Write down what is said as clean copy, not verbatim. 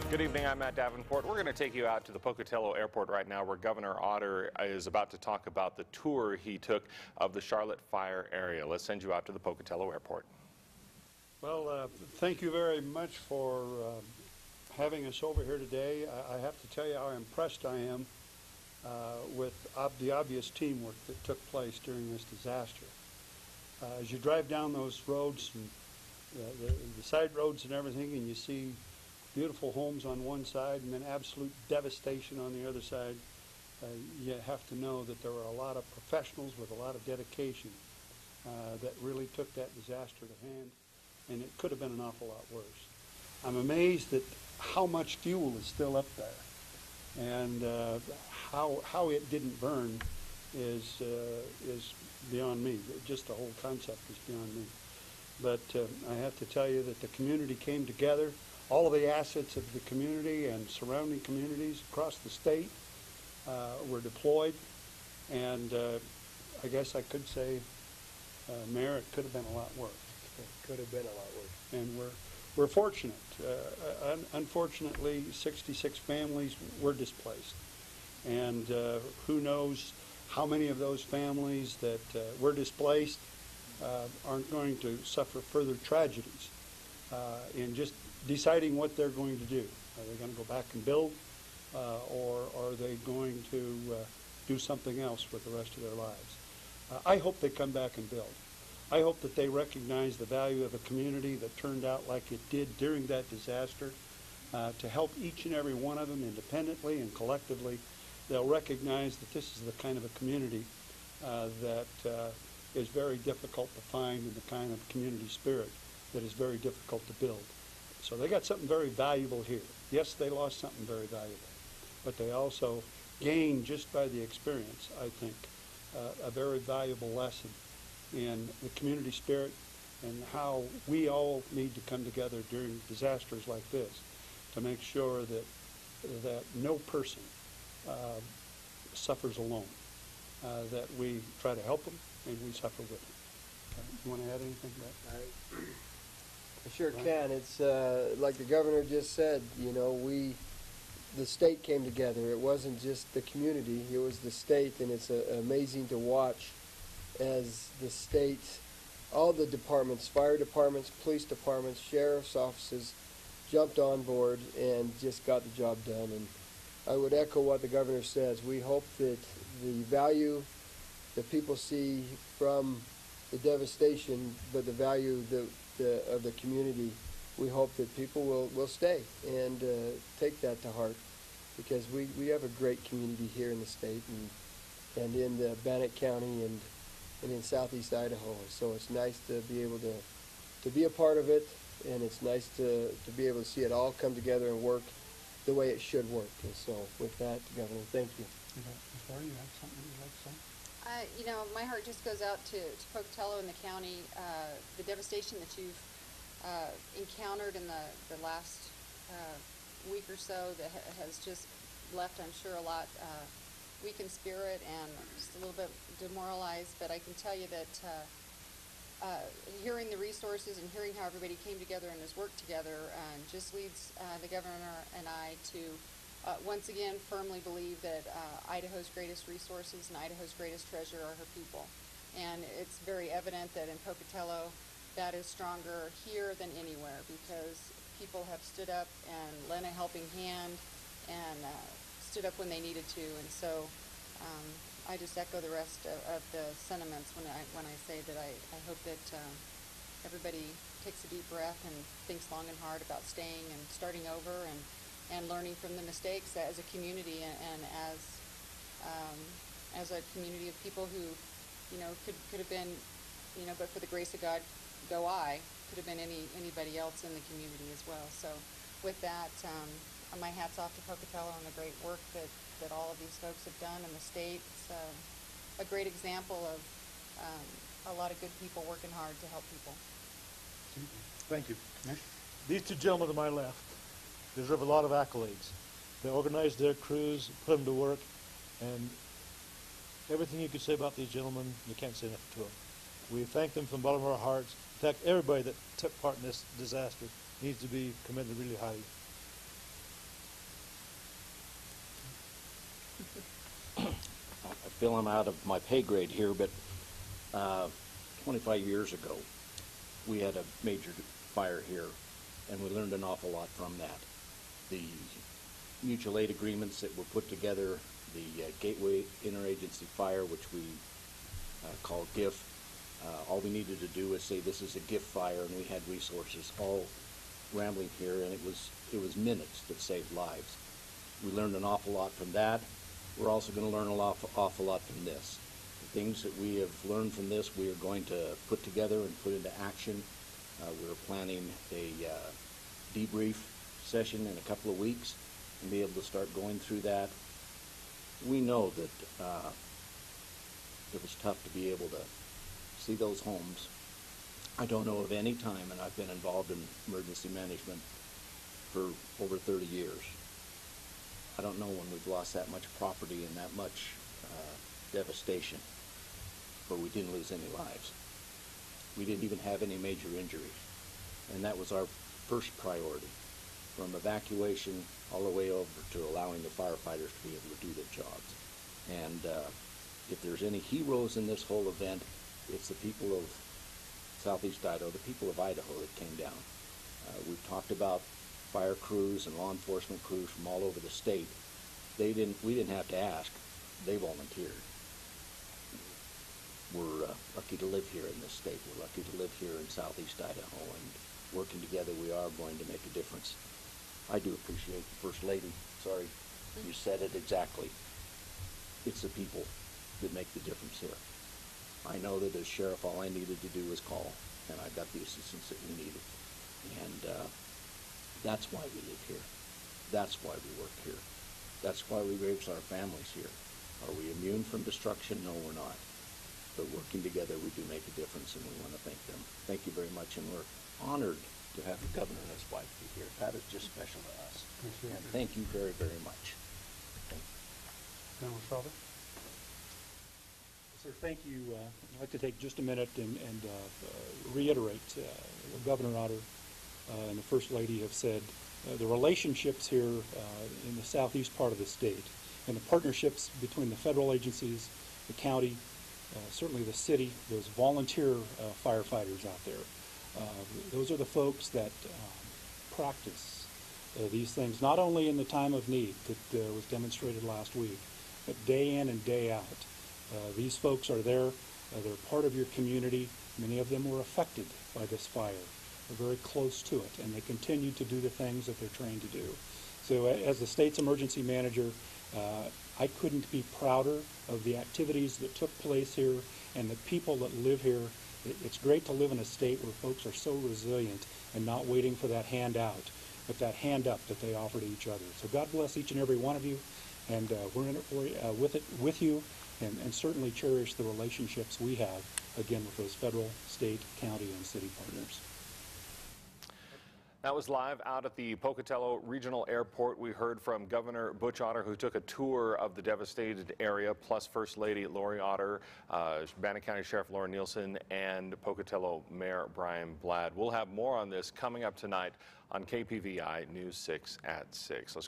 Good evening, I'm Matt Davenport. We're going to take you out to the Pocatello Airport right now where Governor Otter is about to talk about the tour he took of the Charlotte fire area. Let's send you out to the Pocatello Airport. Well, thank you very much for having us over here today. I have to tell you how impressed I am with the obvious teamwork that took place during this disaster. As you drive down those roads, and the side roads and everything, and you see beautiful homes on one side and then absolute devastation on the other side, you have to know that there were a lot of professionals with a lot of dedication that really took that disaster to hand, and it could have been an awful lot worse. I'm amazed at how much fuel is still up there, and how it didn't burn is beyond me. Just the whole concept is beyond me. But I have to tell you that the community came together. All of the assets of the community and surrounding communities across the state were deployed, and I guess I could say, Mayor, it could have been a lot worse. It could have been a lot worse. And we're fortunate. Unfortunately, 66 families were displaced, and who knows how many of those families that were displaced aren't going to suffer further tragedies in just deciding what they're going to do. Are they going to go back and build, or are they going to do something else with the rest of their lives? I hope they come back and build. I hope that they recognize the value of a community that turned out like it did during that disaster, to help each and every one of them independently and collectively. They'll recognize that this is the kind of a community that is very difficult to find, and the kind of community spirit that is very difficult to build. So they got something very valuable here. Yes, they lost something very valuable, but they also gained, just by the experience, I think, a very valuable lesson in the community spirit and how we all need to come together during disasters like this to make sure that no person suffers alone, that we try to help them and we suffer with them. You want to add anything to that? I sure can. It's like the governor just said, you know, the state came together. It wasn't just the community, it was the state, and it's amazing to watch as the state, all the departments, fire departments, police departments, sheriff's offices, jumped on board and just got the job done. And I would echo what the governor says. We hope that the value that people see from the devastation, but the value of the community, we hope that people will stay and take that to heart, because we have a great community here in the state and in the Bannock County and in southeast Idaho. So it's nice to be able to be a part of it, and it's nice to be able to see it all come together and work the way it should work. And so with that, Governor, thank you. Before you have something you'd like to say? You know, my heart just goes out to Pocatello and the county. The devastation that you've encountered in the last week or so that has just left, I'm sure, a lot weak in spirit and just a little bit demoralized. But I can tell you that hearing the resources and hearing how everybody came together and has worked together just leads the governor and I to once again firmly believe that Idaho's greatest resources and Idaho's greatest treasure are her people. And it's very evident that in Pocatello that is stronger here than anywhere, because people have stood up and lent a helping hand and stood up when they needed to. And so I just echo the rest of the sentiments when I say that I hope that everybody takes a deep breath and thinks long and hard about staying and starting over and learning from the mistakes as a community and as a community of people who, you know, could have been, you know, but for the grace of God, go I, could have been anybody else in the community as well. So with that, my hat's off to Pocatello and the great work that all of these folks have done in the state. It's a great example of a lot of good people working hard to help people. Thank you. These two gentlemen to my left deserve a lot of accolades. They organized their crews, put them to work, and everything you could say about these gentlemen, you can't say enough to them. We thank them from the bottom of our hearts. In fact, everybody that took part in this disaster needs to be commended really highly. I feel I'm out of my pay grade here, but 25 years ago, we had a major fire here, and we learned an awful lot from that. The mutual aid agreements that were put together, the Gateway Interagency Fire, which we call GIF, all we needed to do was say this is a GIF fire, and we had resources all rambling here, and it was minutes that saved lives. We learned an awful lot from that. We're also going to learn an awful lot from this. The things that we have learned from this, we are going to put together and put into action. We're planning a debrief session in a couple of weeks and be able to start going through that. We know that it was tough to be able to see those homes. I don't know of any time, and I've been involved in emergency management for over 30 years. I don't know when we've lost that much property and that much devastation, but we didn't lose any lives. We didn't even have any major injuries, and that was our first priority, from evacuation all the way over to allowing the firefighters to be able to do their jobs. And if there's any heroes in this whole event, it's the people of Southeast Idaho, the people of Idaho that came down. We've talked about fire crews and law enforcement crews from all over the state. We didn't have to ask. They volunteered. We're lucky to live here in this state. We're lucky to live here in Southeast Idaho, and working together we are going to make a difference. I do appreciate the First Lady. Sorry, you said it exactly. It's the people that make the difference here. I know that as sheriff, all I needed to do was call, and I got the assistance that we needed. And that's why we live here. That's why we work here. That's why we raise our families here. Are we immune from destruction? No, we're not. But working together, we do make a difference, and we want to thank them. Thank you very much, and we're honored to have the governor and his wife be here. That is just special to us. And thank you very, very much. Thank you. General Schreiber? Sir, thank you. I'd like to take just a minute and reiterate what Governor Otter and the First Lady have said. The relationships here in the southeast part of the state and the partnerships between the federal agencies, the county, certainly the city, those volunteer firefighters out there. Those are the folks that practice these things, not only in the time of need that was demonstrated last week, but day in and day out. These folks are there. They're part of your community. Many of them were affected by this fire. They're very close to it, and they continue to do the things that they're trained to do. So as the state's emergency manager, I couldn't be prouder of the activities that took place here and the people that live here. It's great to live in a state where folks are so resilient and not waiting for that handout, but that hand up that they offer to each other. So God bless each and every one of you, and we're in it with you, and certainly cherish the relationships we have, again, with those federal, state, county, and city partners. That was live out at the Pocatello Regional Airport. We heard from Governor Butch Otter, who took a tour of the devastated area, plus First Lady Lori Otter, Bannock County Sheriff Lauren Nielsen, and Pocatello Mayor Brian Bladd. We'll have more on this coming up tonight on KPVI News 6 at 6. Let's